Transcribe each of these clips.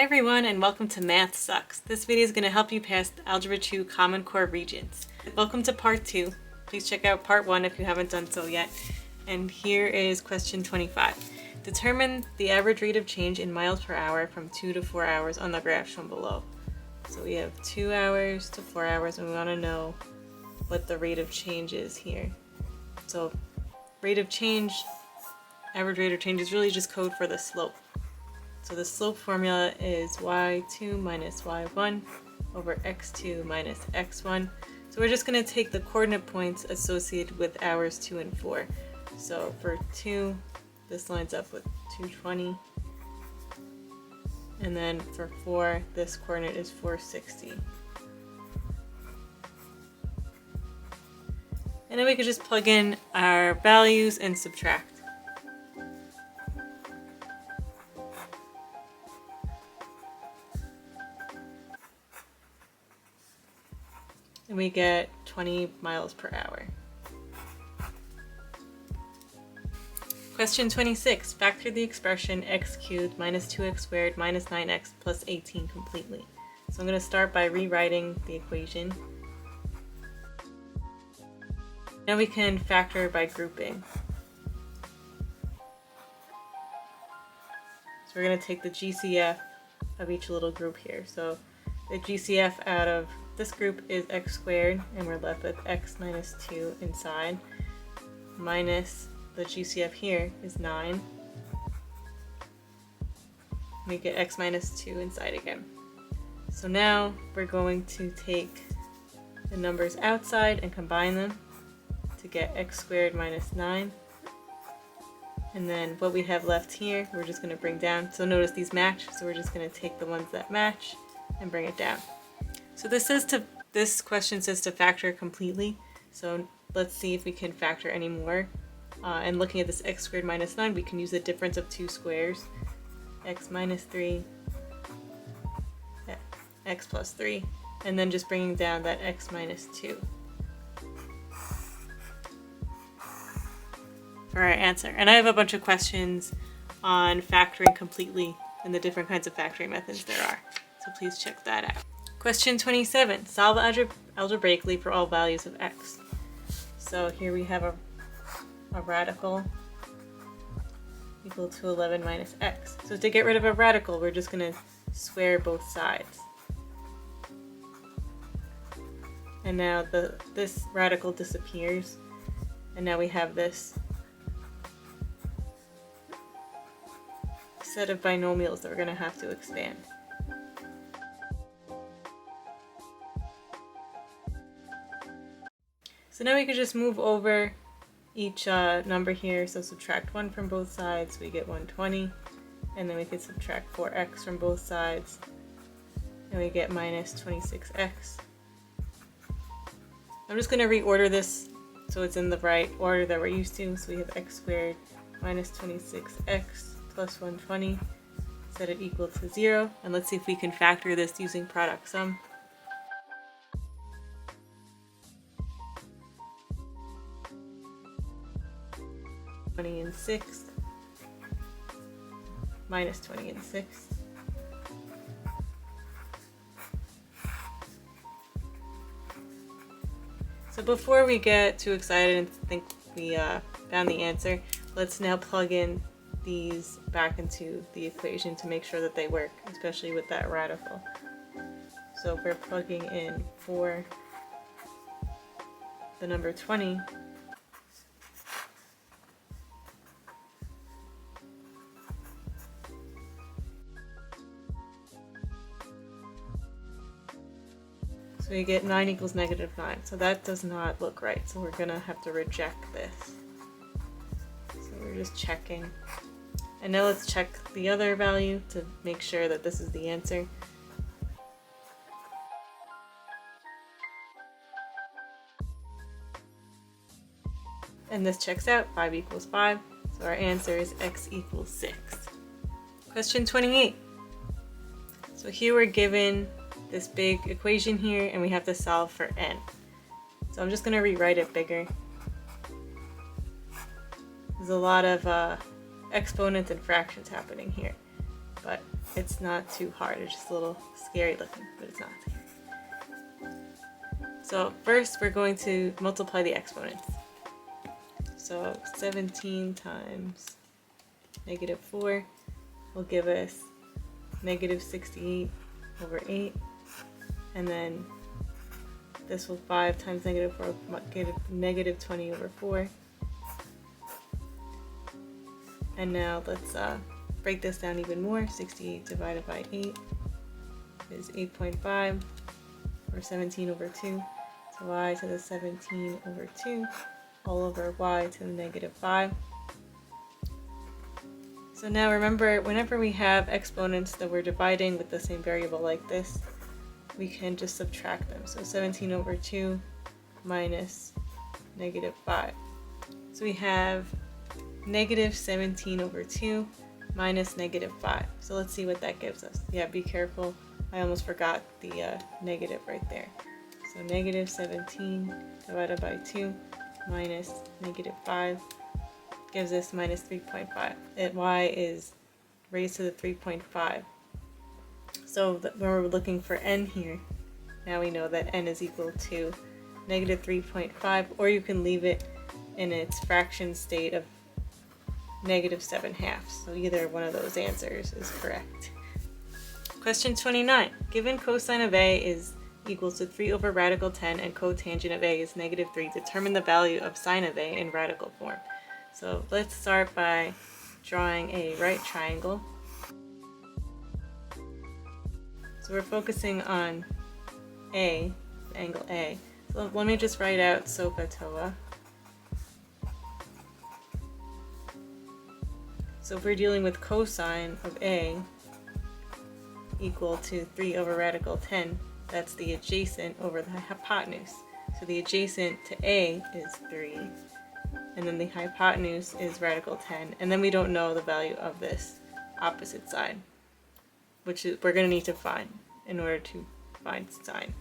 Hi everyone and welcome to MathSux. This video is going to help you pass the Algebra 2 Common Core Regents. Welcome to part 2. Please check out part 1 if you haven't done so yet. And here is question 25. Determine the average rate of change in miles per hour from 2 to 4 hours on the graph shown below. So we have 2 hours to 4 hours and we want to know what the rate of change is here. So rate of change, average rate of change is really just code for the slope. So the slope formula is y2 minus y1 over x2 minus x1. So we're just going to take the coordinate points associated with hours 2 and 4. So for 2, this lines up with 220. And then for 4, this coordinate is 460. And then we could just plug in our values and subtract. And we get 20 miles per hour. Question 26. Factor the expression x cubed minus 2x squared minus 9x plus 18 completely. So I'm going to start by rewriting the equation. Now we can factor by grouping. So we're going to take the GCF of each little group here. So the GCF out of this group is x squared, and we're left with x minus 2 inside, minus the GCF here is 9. We get x minus 2 inside again. So now we're going to take the numbers outside and combine them to get x squared minus 9. And then what we have left here, we're just going to bring down. So notice these match, so we're just going to take the ones that match and bring it down. So this question says to factor completely. So let's see if we can factor any more. And looking at this x squared minus 9, we can use the difference of two squares. X minus 3, x plus 3, and then just bringing down that x minus 2 for our answer. And I have a bunch of questions on factoring completely and the different kinds of factoring methods there are. So please check that out. Question 27. Solve algebraically for all values of x. So here we have a radical equal to 11 minus x. So to get rid of a radical, we're just going to square both sides. And now this radical disappears. And now we have this set of binomials that we're going to have to expand. So now we could just move over each number here. So subtract 1 from both sides, we get 120. And then we could subtract 4x from both sides, and we get minus 26x. I'm just going to reorder this so it's in the right order that we're used to. So we have x squared minus 26x plus 120. Set it equal to 0. And let's see if we can factor this using product sum. 20 and 6 minus 20 and 6. So before we get too excited and think we found the answer, let's now plug in these back into the equation to make sure that they work, especially with that radical. So we're plugging in for the number 20. So we get 9 equals negative 9. So that does not look right. So we're going to have to reject this. So we're just checking. And now let's check the other value to make sure that this is the answer. And this checks out. 5 equals 5. So our answer is x equals 6. Question 28. So here we're given this big equation here, and we have to solve for n. So I'm just going to rewrite it bigger. There's a lot of exponents and fractions happening here, but it's not too hard. It's just a little scary looking, but it's not. So first we're going to multiply the exponents. So 17 times -4 will give us -68 over 8, and then this will 5 times -4 get -20 over 4. And now let's break this down even more. 68 divided by 8 is 8.5, or 17 over 2. So y to the 17 over 2 all over y to the -5. So now remember, whenever we have exponents that we're dividing with the same variable like this, we can just subtract them. So 17 over 2 minus -5. So we have -17 over 2 minus -5. So let's see what that gives us. Yeah, be careful. I almost forgot the negative right there. So -17 divided by 2 minus -5 gives us -3.5. Y is raised to the 3.5. So when we're looking for n here, now we know that n is equal to -3.5, or you can leave it in its fraction state of -7/2. So either one of those answers is correct. Question 29. Given cosine of A is equal to 3 over radical 10 and cotangent of A is -3, determine the value of sine of A in radical form. So let's start by drawing a right triangle. So we're focusing on A, the angle A. So let me just write out SOHCAHTOA. So if we're dealing with cosine of A equal to 3 over radical 10, that's the adjacent over the hypotenuse. So the adjacent to A is 3, and then the hypotenuse is radical 10, and then we don't know the value of this opposite side, which we're going to need to find in order to find sine.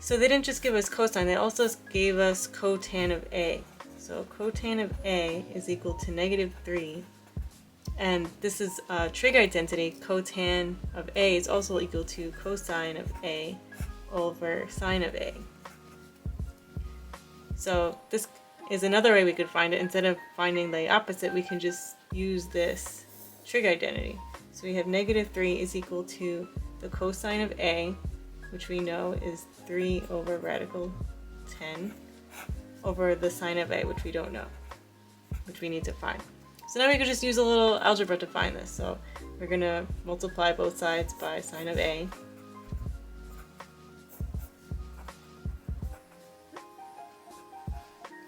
So they didn't just give us cosine, they also gave us cotan of A. So cotan of A is equal to -3, and this is a trig identity. Cotan of A is also equal to cosine of A over sine of A. So this is another way we could find it. Instead of finding the opposite, we can just use this trig identity. So we have -3 is equal to the cosine of A, which we know is 3 over radical 10, over the sine of A, which we don't know, which we need to find. So now we could just use a little algebra to find this. So we're going to multiply both sides by sine of A.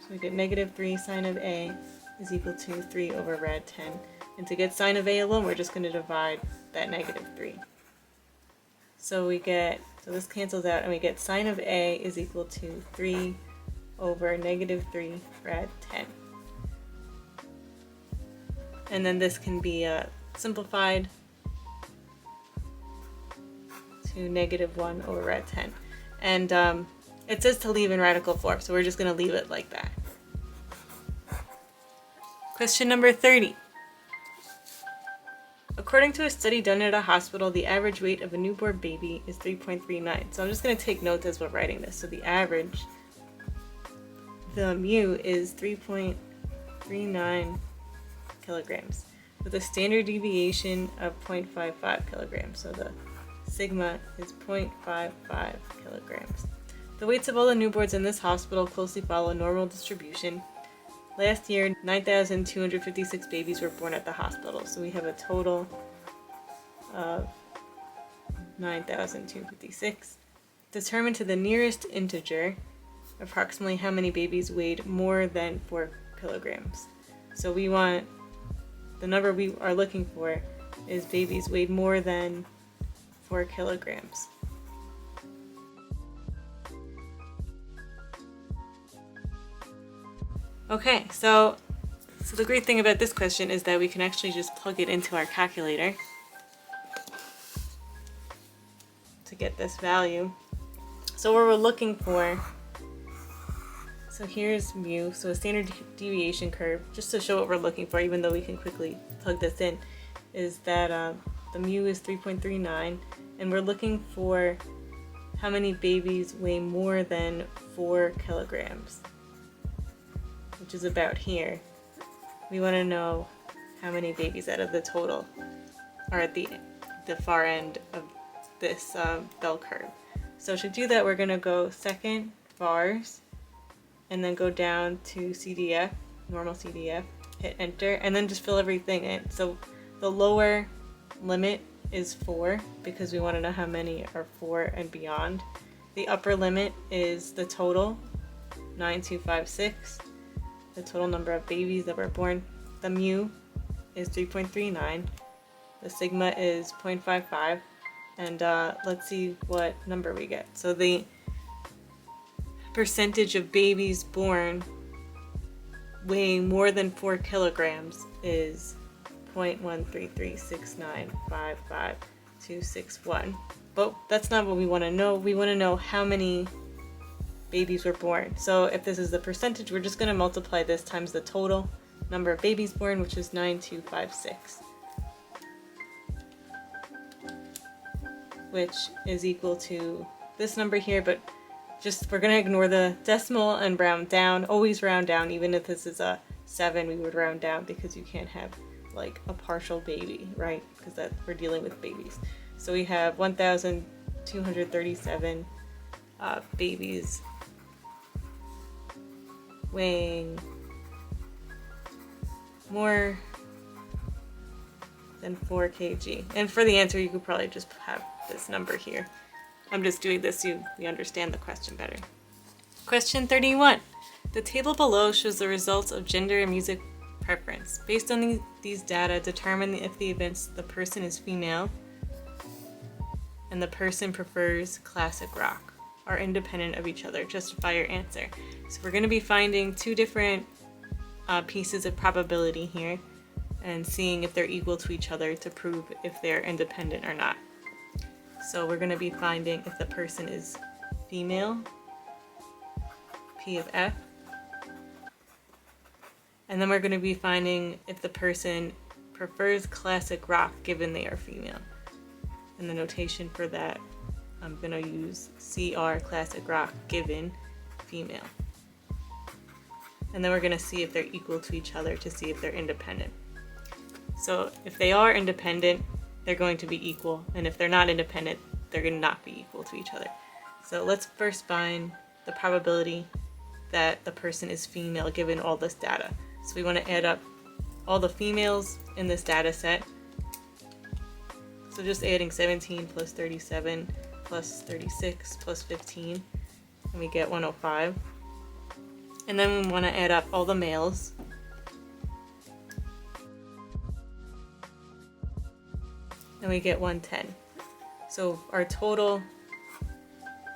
So we get -3 sine of A is equal to 3 over rad 10. And to get sine of A alone, we're just going to divide that -3. So this cancels out, and we get sine of A is equal to 3 over -3 rad 10. And then this can be simplified to -1 over rad 10. And it says to leave in radical form, so we're just going to leave it like that. Question number 30. According to a study done at a hospital, the average weight of a newborn baby is 3.39. So I'm just going to take notes as we're writing this. So the average, the mu is 3.39 kilograms with a standard deviation of 0.55 kilograms. So the sigma is 0.55 kilograms. The weights of all the newborns in this hospital closely follow a normal distribution. Last year, 9,256 babies were born at the hospital, so we have a total of 9,256. Determine to the nearest integer approximately how many babies weighed more than 4 kilograms. So we want, the number we are looking for is babies weighed more than 4 kilograms. Okay, so the great thing about this question is that we can actually just plug it into our calculator to get this value. So what we're looking for, so here's mu, so a standard deviation curve, just to show what we're looking for, even though we can quickly plug this in, is that the mu is 3.39, and we're looking for how many babies weigh more than 4 kilograms, which is about here. We want to know how many babies out of the total are at the far end of this bell curve. So to do that, we're going to go second, bars, and then go down to CDF, normal CDF, hit enter, and then just fill everything in. So the lower limit is 4 because we want to know how many are 4 and beyond. The upper limit is the total, 9256, the total number of babies that were born. The mu is 3.39, the sigma is 0.55, and let's see what number we get. So the percentage of babies born weighing more than 4 kilograms is 0.1336955,261. But that's not what we want to know. We want to know how many babies were born. So if this is the percentage, we're just going to multiply this times the total number of babies born, which is 9256, which is equal to this number here, but just we're going to ignore the decimal and round down. Always round down. Even if this is a 7, we would round down because you can't have like a partial baby, right? Because that we're dealing with babies. So we have 1,237 babies weighing more than 4 kg. And for the answer, you could probably just have this number here. I'm just doing this so you understand the question better. Question 31. The table below shows the results of gender and music preference. Based on these data, determine if the events the person is female and the person prefers classic rock are independent of each other. Justify your answer. So we're going to be finding two different pieces of probability here and seeing if they're equal to each other to prove if they're independent or not. So we're going to be finding if the person is female, P of F, and then we're going to be finding if the person prefers classic rock given they are female. And the notation for that, I'm going to use CR, classic rock, given female. And then we're going to see if they're equal to each other to see if they're independent. So if they are independent, they're going to be equal, and if they're not independent, they're going to not be equal to each other. So let's first find the probability that the person is female given all this data. So we want to add up all the females in this data set. So just adding 17 plus 37 plus 36 plus 15, and we get 105. And then we want to add up all the males. And we get 110. So our total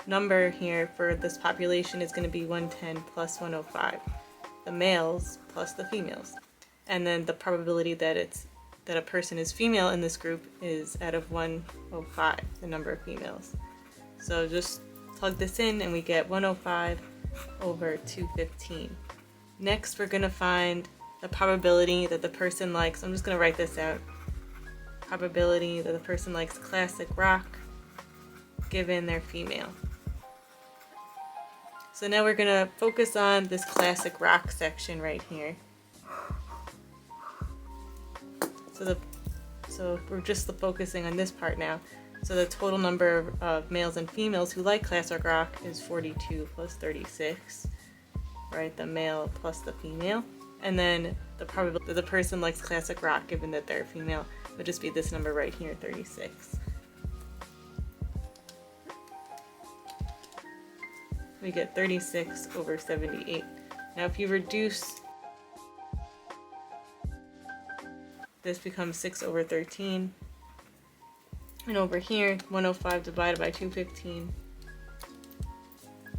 number here for this population is going to be 110 plus 105. The males plus the females. And then the probability that a person is female in this group is out of 105, the number of females. So just plug this in and we get 105 over 215. Next we're going to find the probability that the person likes, I'm just going to write this out, probability that the person likes classic rock given they're female. So now we're going to focus on this classic rock section right here. So we're just focusing on this part now. So the total number of males and females who like classic rock is 42 plus 36, right? The male plus the female. And then the probability that the person likes classic rock given that they're female would just be this number right here, 36. We get 36 over 78. Now if you reduce, this becomes 6 over 13. And over here, 105 divided by 215,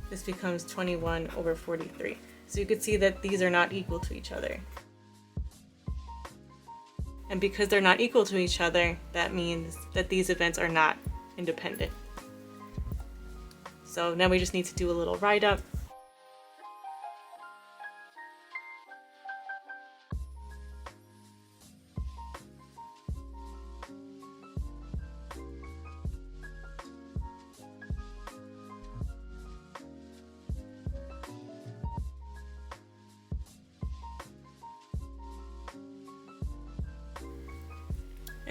this becomes 21 over 43. So you can see that these are not equal to each other. And because they're not equal to each other, that means that these events are not independent. So now we just need to do a little write-up.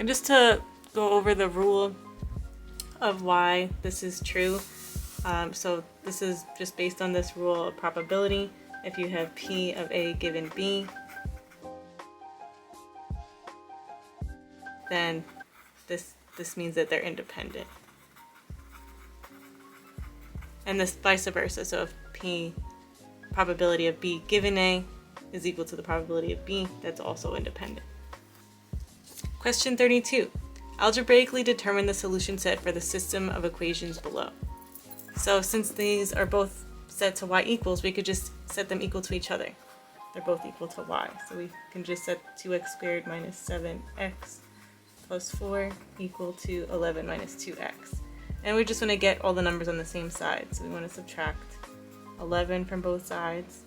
And just to go over the rule of why this is true, so this is just based on this rule of probability. If you have P of A given B, then this means that they're independent. And this vice versa. So if P probability of B given A is equal to the probability of B, that's also independent. Question 32. Algebraically determine the solution set for the system of equations below. So since these are both set to y equals, we could just set them equal to each other. They're both equal to y. So we can just set 2x squared minus 7x plus 4 equal to 11 minus 2x. And we just want to get all the numbers on the same side. So we want to subtract 11 from both sides,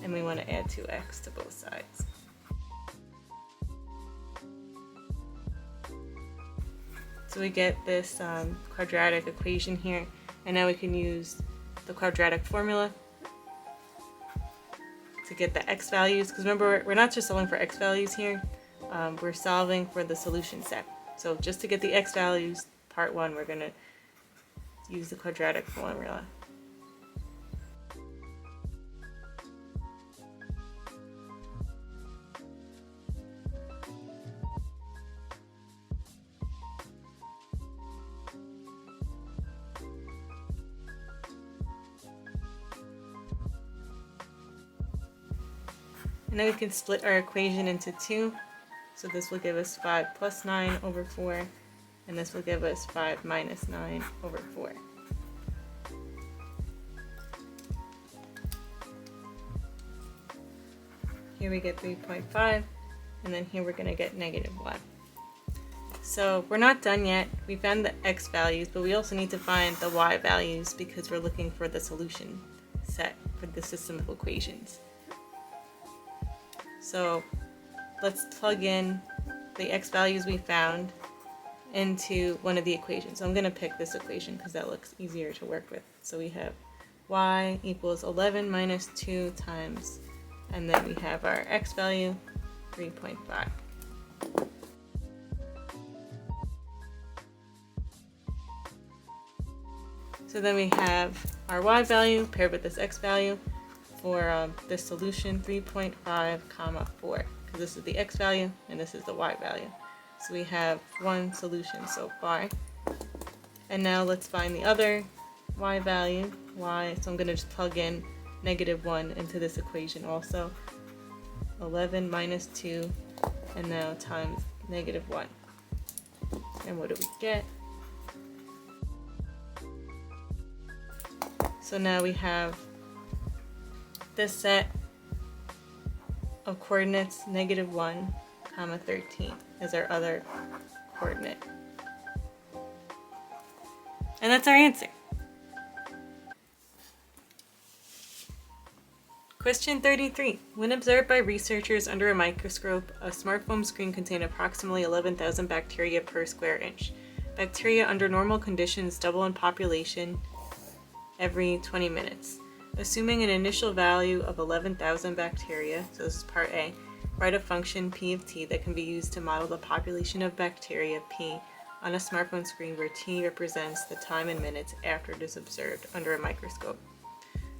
and we want to add 2x to both sides. So we get this quadratic equation here, and now we can use the quadratic formula to get the x values, because remember, we're not just solving for x values here, we're solving for the solution set. So just to get the x values, part 1, we're going to use the quadratic formula. And then we can split our equation into 2. So this will give us 5 plus 9 over 4, and this will give us 5 minus 9 over 4. Here we get 3.5, and then here we're going to get negative 1. So we're not done yet. We found the x values, but we also need to find the y values because we're looking for the solution set for the system of equations. So let's plug in the x values we found into one of the equations. So I'm going to pick this equation because that looks easier to work with. So we have y equals 11 minus 2 times, and then we have our x value, 3.5. So then we have our y value paired with this x value for this solution, 3.5 comma 4, because this is the x value and this is the y value. So we have one solution so far. And now let's find the other y value, y. So I'm going to just plug in negative 1 into this equation also. 11 minus 2, and now times negative 1. And what do we get? So now we have this set of coordinates, negative 1, comma 13, as our other coordinate. And that's our answer. Question 33. When observed by researchers under a microscope, a smartphone screen contained approximately 11,000 bacteria per square inch. Bacteria under normal conditions double in population every 20 minutes. Assuming an initial value of 11,000 bacteria, so this is part A, write a function p of t that can be used to model the population of bacteria p on a smartphone screen where t represents the time in minutes after it is observed under a microscope.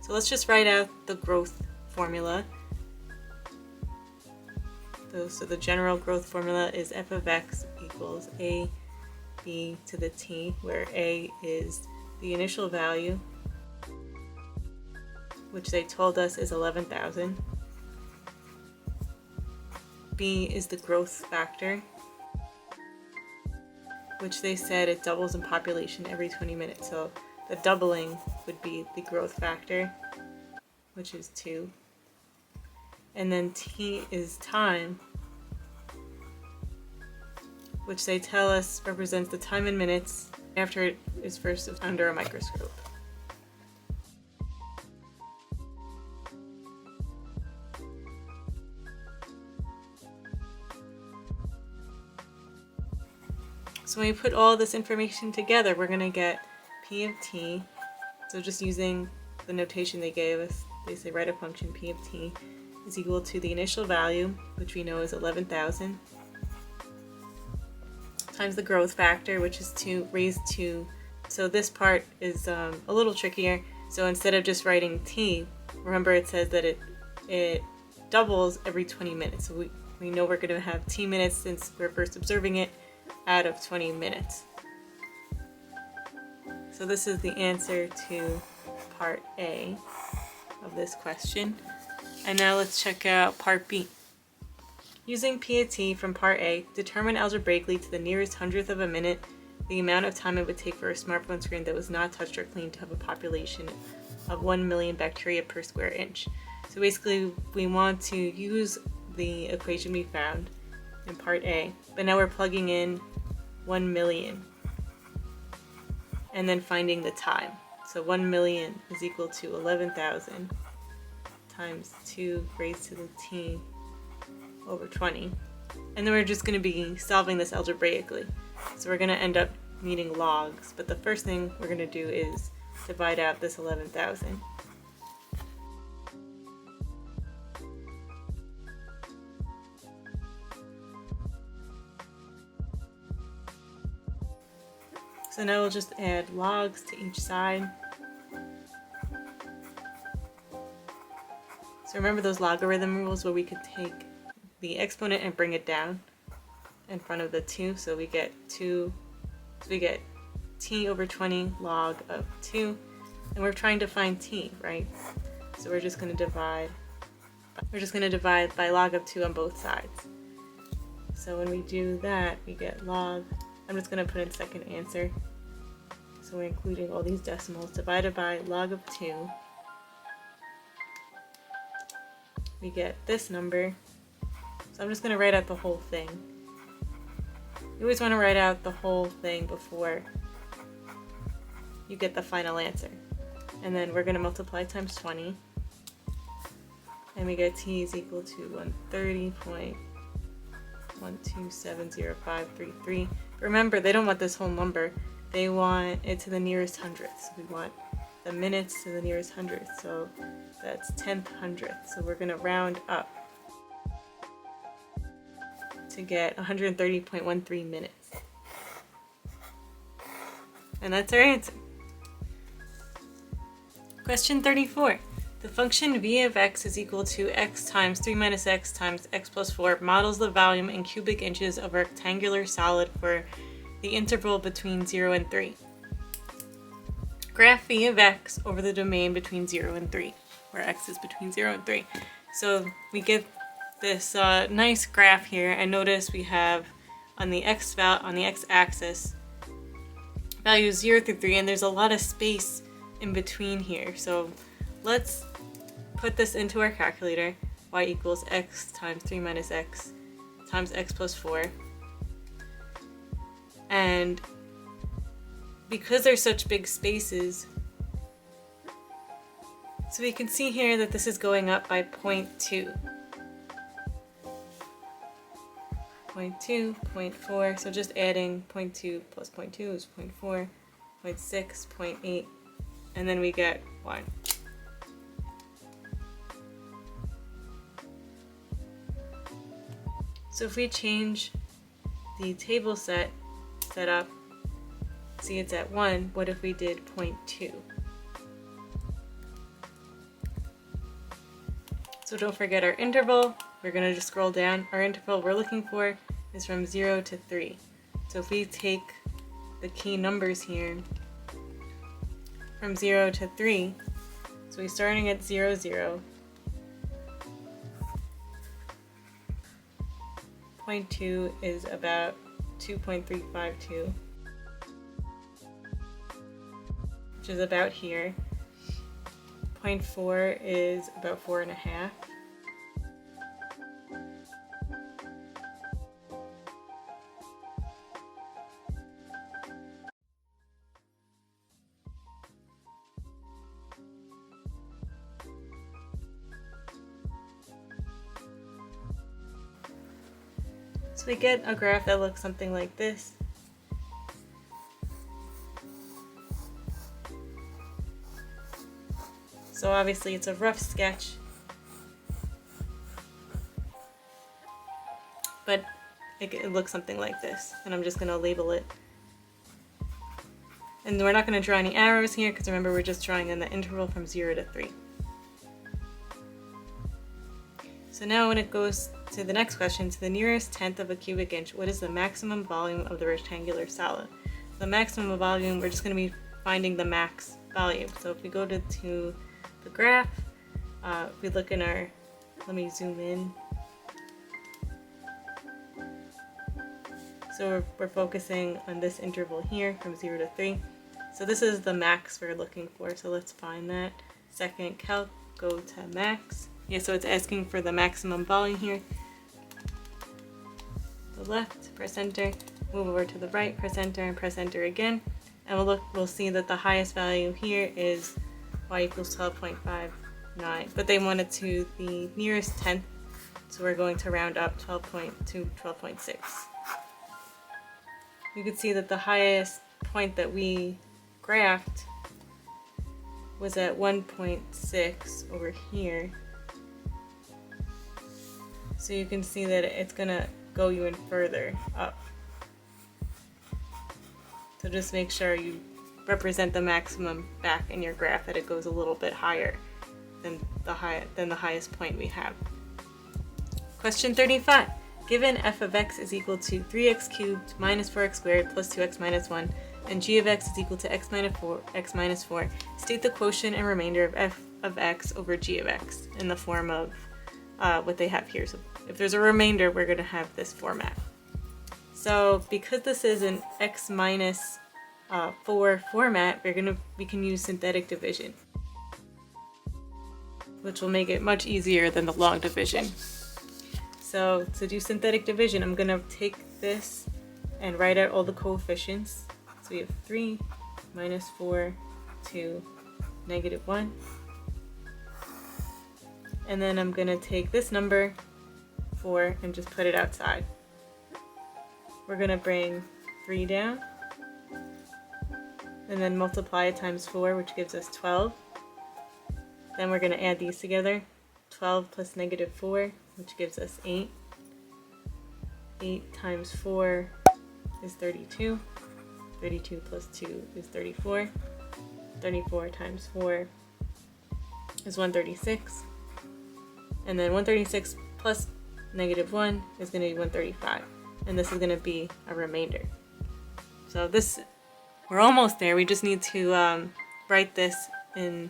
So let's just write out the growth formula. So the general growth formula is f of x equals a b to the t, where a is the initial value, which they told us is 11,000. B is the growth factor, which they said it doubles in population every 20 minutes. So the doubling would be the growth factor, which is 2. And then T is time, which they tell us represents the time in minutes after it is first under a microscope. So when we put all this information together, we're going to get p of t. So just using the notation they gave us, they say write a function p of t is equal to the initial value, which we know is 11,000, times the growth factor, which is 2 raised to. So this part is a little trickier. So instead of just writing t, remember it says that it doubles every 20 minutes. So we know we're going to have t minutes since we're first observing it out of 20 minutes. So this is the answer to part A of this question. And now let's check out part B. Using P of t from part A, determine algebraically to the nearest hundredth of a minute the amount of time it would take for a smartphone screen that was not touched or cleaned to have a population of 1 million bacteria per square inch. So basically we want to use the equation we found in part A, but now we're plugging in 1 million and then finding the time. So 1 million is equal to 11,000 times 2 raised to the t over 20. And then we're just going to be solving this algebraically. So we're going to end up needing logs, but the first thing we're going to do is divide out this 11,000. So now we'll just add logs to each side. So remember those logarithm rules where we could take the exponent and bring it down in front of the 2, so we get t over 20 log of 2, and we're trying to find t, right? So we're just going to divide by log of 2 on both sides. So when we do that, we get log, I'm just going to put in second answer, so we're including all these decimals, divided by log of 2, we get this number. So I'm just going to write out the whole thing. You always want to write out the whole thing before you get the final answer. And then we're going to multiply times 20. And we get t is equal to 130.1270533. Remember, they don't want this whole number. They want it to the nearest hundredth. So we want the minutes to the nearest hundredth. So that's 10th hundredth. So we're going to round up to get 130.13 minutes. And that's our answer. Question 34. The function v of x is equal to x times 3 minus x times x plus 4 models the volume in cubic inches of a rectangular solid for the interval between 0 and 3. Graph v of x over the domain between 0 and 3, where x is between 0 and 3. So we get this nice graph here, and notice we have on the x-axis values 0 through 3, and there's a lot of space in between here. So let's put this into our calculator. Y equals x times 3 minus x times x plus 4. And because there's such big spaces, so we can see here that this is going up by 0.2. 0.2, 0.4, so just adding 0.2 plus 0.2 is 0.4, 0.6, 0.8, and then we get 1. So if we change the table setup, see it's at 1, what if we did 0.2? So don't forget our interval. We're going to just scroll down. Our interval we're looking for is from 0 to 3. So if we take the key numbers here from 0 to 3, so we're starting at 0, 0. 0.2 is about 2.352, which is about here. 0.4 is about 4.5. So we get a graph that looks something like this. So obviously it's a rough sketch, but it looks something like this. And I'm just going to label it. And we're not going to draw any arrows here because remember we're just drawing in the interval from 0 to 3. So now when it goes to the next question, to the nearest tenth of a cubic inch, what is the maximum volume of the rectangular solid? The maximum volume, we're just going to be finding the max volume. So if we go to the graph, if we look in our, let me zoom in. So we're focusing on this interval here from 0 to 3. So this is the max we're looking for. So let's find that. Second calc, go to max. Yeah, so it's asking for the maximum volume here. The left, press enter, move over to the right, press enter, and press enter again. And we'll see that the highest value here is y equals 12.59. But they want it to the nearest tenth, so we're going to round up 12.2 to 12.6. You can see that the highest point that we graphed was at 1.6 over here. So you can see that it's gonna go even further up. So just make sure you represent the maximum back in your graph, that it goes a little bit higher than the highest point we have. Question 35. Given f of x is equal to 3x cubed minus 4x squared plus 2x minus 1, and g of x is equal to x minus 4, state the quotient and remainder of f of x over g of x in the form of what they have here. So if there's a remainder, we're going to have this format. So because this is an x minus 4 format, we can use synthetic division, which will make it much easier than the long division. So to do synthetic division, I'm going to take this and write out all the coefficients. So we have 3, minus 4, 2, negative 1. And then I'm going to take this number, 4, and just put it outside. We're going to bring 3 down, and then multiply it times 4, which gives us 12. Then we're going to add these together, 12 plus negative 4, which gives us 8. 8 times 4 is 32. 32 plus 2 is 34. 34 times 4 is 136. And then 136 plus negative 1 is going to be 135. And this is going to be a remainder. So we're almost there. We just need to write this in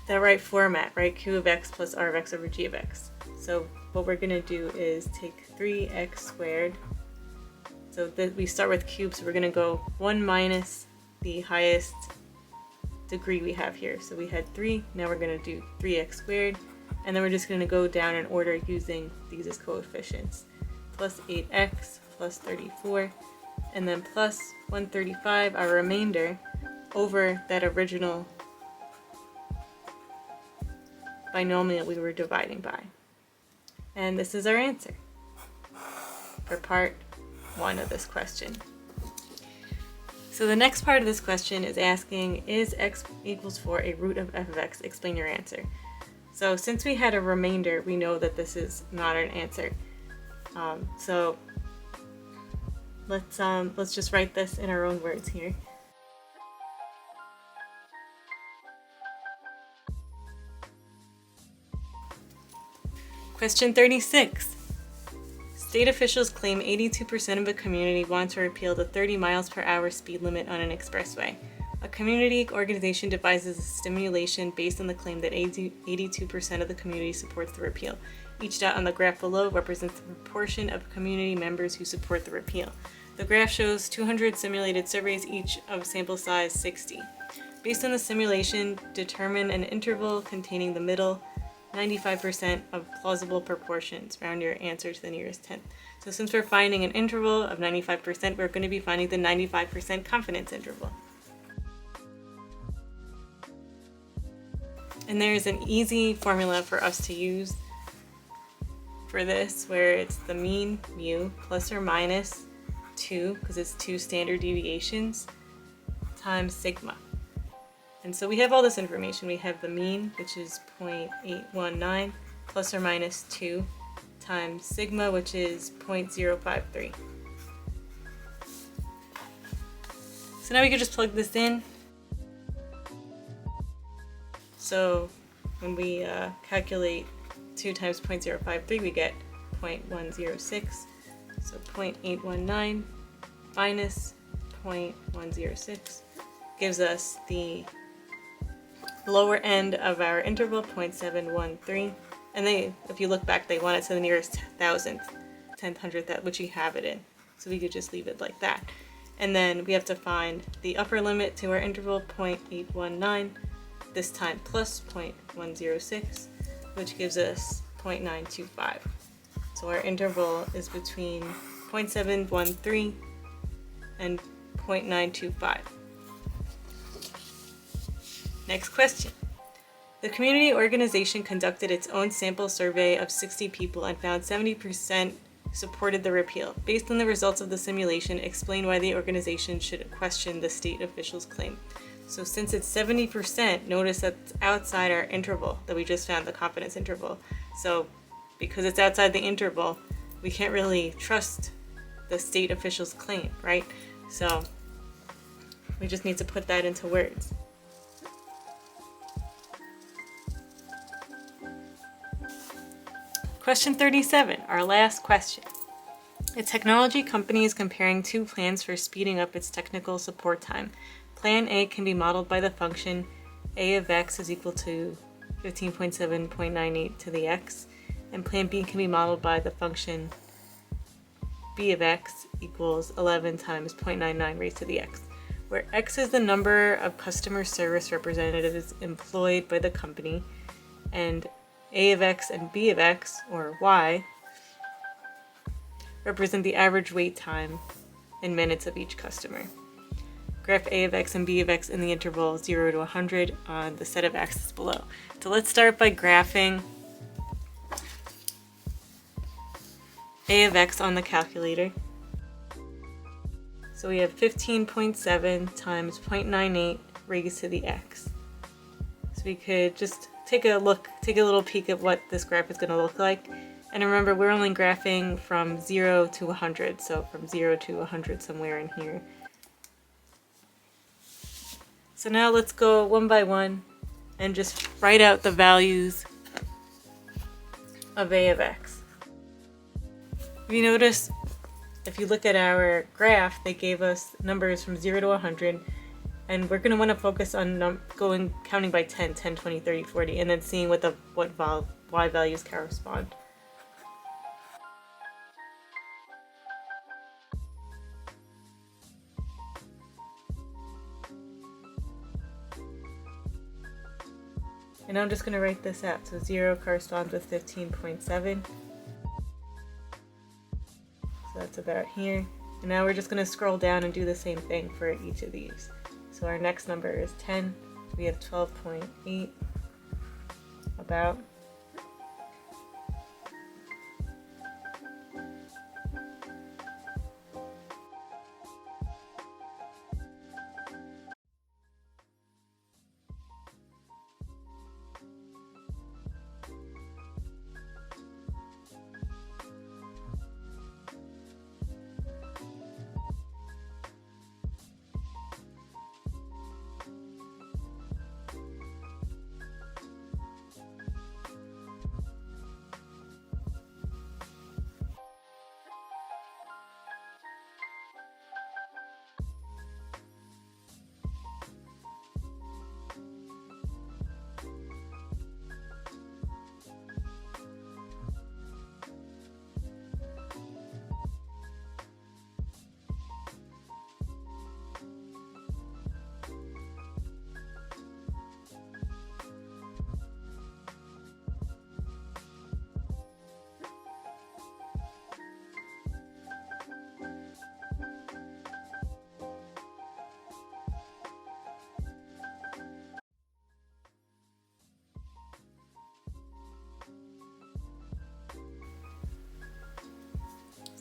the right format, right? Q of x plus r of x over g of x. So what we're going to do is take 3x squared. So we start with cubes, so we're going to go 1 minus the highest degree we have here. So we had 3, now we're going to do 3x squared, and then we're just going to go down in order using these as coefficients. Plus 8x plus 34, and then plus 135, our remainder, over that original binomial we were dividing by. And this is our answer for part 1 of this question. So the next part of this question is asking, is x equals 4 a root of f of x? Explain your answer. So since we had a remainder, we know that this is not an answer. So let's just write this in our own words here. Question 36. State officials claim 82% of a community want to repeal the 30 miles per hour speed limit on an expressway. A community organization devises a simulation based on the claim that 82% of the community supports the repeal. Each dot on the graph below represents the proportion of community members who support the repeal. The graph shows 200 simulated surveys, each of sample size 60. Based on the simulation, determine an interval containing the middle 95% of plausible proportions. Round your answer to the nearest tenth. So since we're finding an interval of 95%, we're going to be finding the 95% confidence interval. And there's an easy formula for us to use for this, where it's the mean, mu, plus or minus 2, because it's 2 standard deviations, times sigma. And so we have all this information. We have the mean, which is 0.819, plus or minus 2 times sigma, which is 0.053. So now we can just plug this in. So when we calculate 2 times 0.053, we get 0.106. So 0.819 minus 0.106 gives us the lower end of our interval, 0.713. And if you look back, they want it to the nearest thousandth, 1/100th, which you have it in. So we could just leave it like that. And then we have to find the upper limit to our interval, 0.819, this time plus 0.106, which gives us 0.925. So our interval is between 0.713 and 0.925. Next question. The community organization conducted its own sample survey of 60 people and found 70% supported the repeal. Based on the results of the simulation, explain why the organization should question the state official's claim. So since it's 70%, notice that's outside our interval that we just found, the confidence interval. So because it's outside the interval, we can't really trust the state official's claim, right? So we just need to put that into words. Question 37, our last question. A technology company is comparing two plans for speeding up its technical support time. Plan A can be modeled by the function a of x is equal to 15.7.98 to the x, and plan B can be modeled by the function b of x equals 11 times 0.99 raised to the x, where x is the number of customer service representatives employed by the company, and a of x and b of x, or y, represent the average wait time in minutes of each customer. Graph a of x and b of x in the interval 0 to 100 on the set of axes below. So let's start by graphing a of x on the calculator. So we have 15.7 times 0.98 raised to the x. So we could just take a little peek at what this graph is going to look like. And remember, we're only graphing from 0 to 100, so from 0 to 100 somewhere in here. So now let's go one by one and just write out the values of a of x. If you notice, if you look at our graph, they gave us numbers from 0 to 100, and we're going to want to focus on counting by 10, 10, 20, 30, 40, and then seeing what y values correspond. And I'm just going to write this out. So 0 corresponds with 15.7. So that's about here. And now we're just going to scroll down and do the same thing for each of these. So our next number is 10. We have 12.8. About.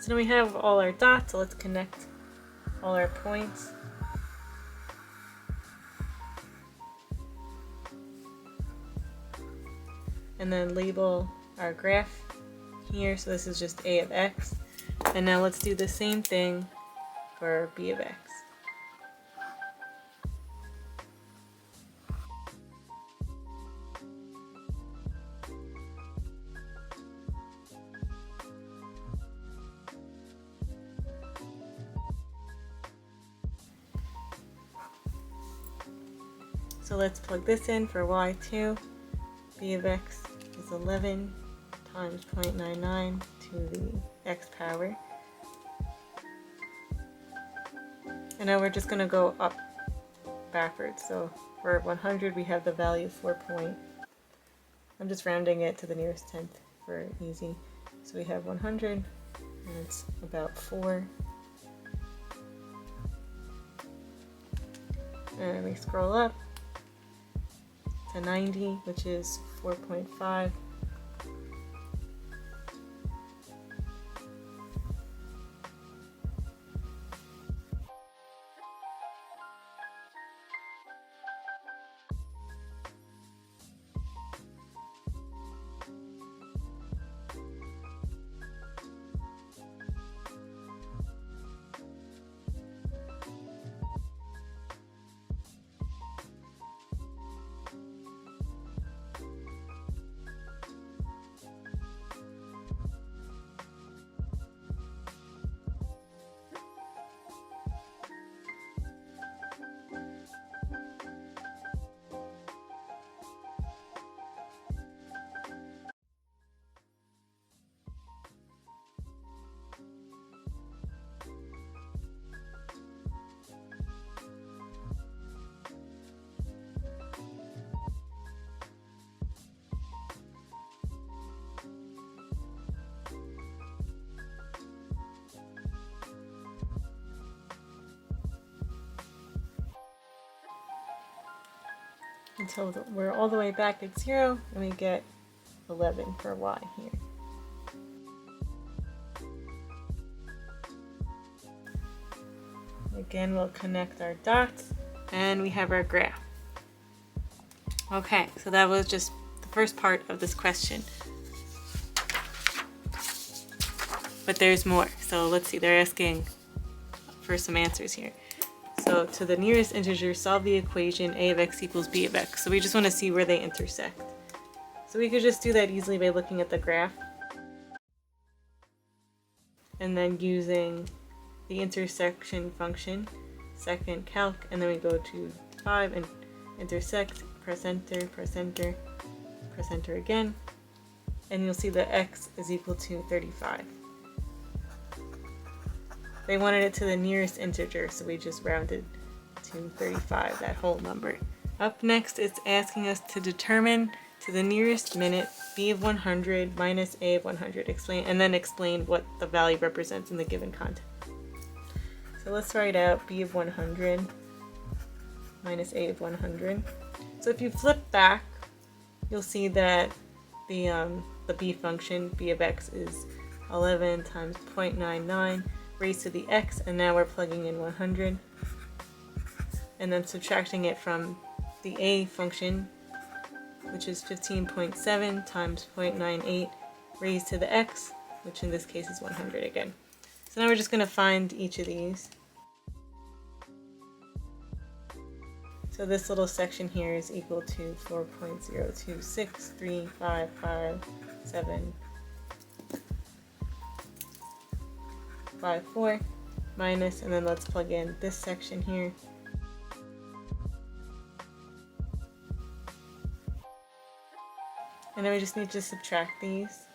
So now we have all our dots, so let's connect all our points. And then label our graph here, so this is just a of x. And now let's do the same thing for b of x. So let's plug this in for y2. b of x is 11 times 0.99 to the x power. And now we're just going to go up backwards. So for 100 we have the value 4. I'm just rounding it to the nearest tenth for easy. So we have 100 and it's about 4. And we scroll up to 90, which is 4.5. Until we're all the way back at 0 and we get 11 for y here. Again, we'll connect our dots and we have our graph. Okay, so that was just the first part of this question. But there's more. So let's see, they're asking for some answers here. So to the nearest integer, solve the equation a of x equals b of x. So we just want to see where they intersect. So we could just do that easily by looking at the graph and then using the intersection function, second calc, and then we go to 5 and intersect, press enter, press enter, press enter again, and you'll see that x is equal to 35. They wanted it to the nearest integer, so we just rounded to 35, that whole number. Up next, it's asking us to determine to the nearest minute b of 100 minus a of 100. Explain what the value represents in the given context. So let's write out b of 100 minus a of 100. So if you flip back, you'll see that the b function, b of x, is 11 times 0.99 raised to the x, and now we're plugging in 100 and then subtracting it from the a function, which is 15.7 times 0.98 raised to the x, which in this case is 100 again. So now we're just going to find each of these. So this little section here is equal to 4.02635557 54 minus, and then let's plug in this section here. And then we just need to subtract these.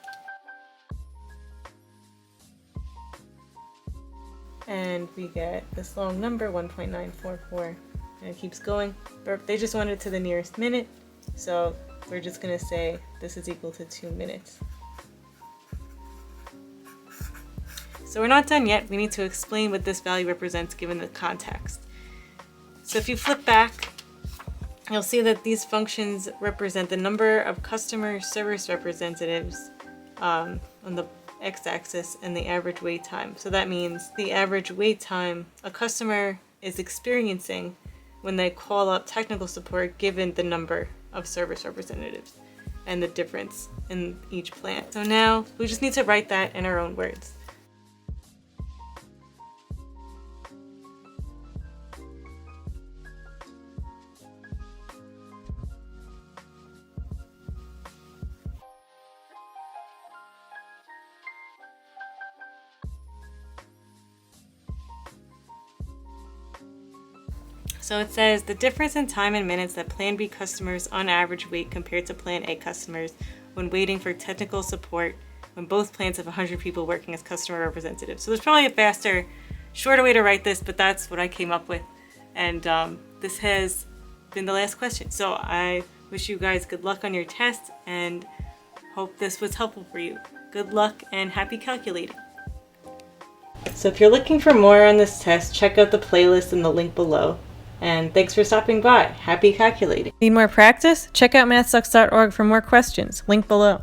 And we get this long number, 1.944, and it keeps going. But they just wanted it to the nearest minute, so we're just going to say this is equal to 2 minutes. So we're not done yet. We need to explain what this value represents given the context. So if you flip back, you'll see that these functions represent the number of customer service representatives on the x-axis and the average wait time. So that means the average wait time a customer is experiencing when they call up technical support given the number of service representatives. and the difference in each plan. So now we just need to write that in our own words. So it says the difference in time and minutes that Plan B customers on average wait compared to Plan A customers when waiting for technical support when both plans have 100 people working as customer representatives. So there's probably a faster, shorter way to write this, but that's what I came up with. And this has been the last question. So I wish you guys good luck on your test and hope this was helpful for you. Good luck and happy calculating. So if you're looking for more on this test, check out the playlist in the link below. And thanks for stopping by. Happy calculating. Need more practice? Check out MathSux.org for more questions. Link below.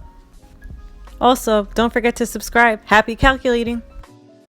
Also, don't forget to subscribe. Happy calculating.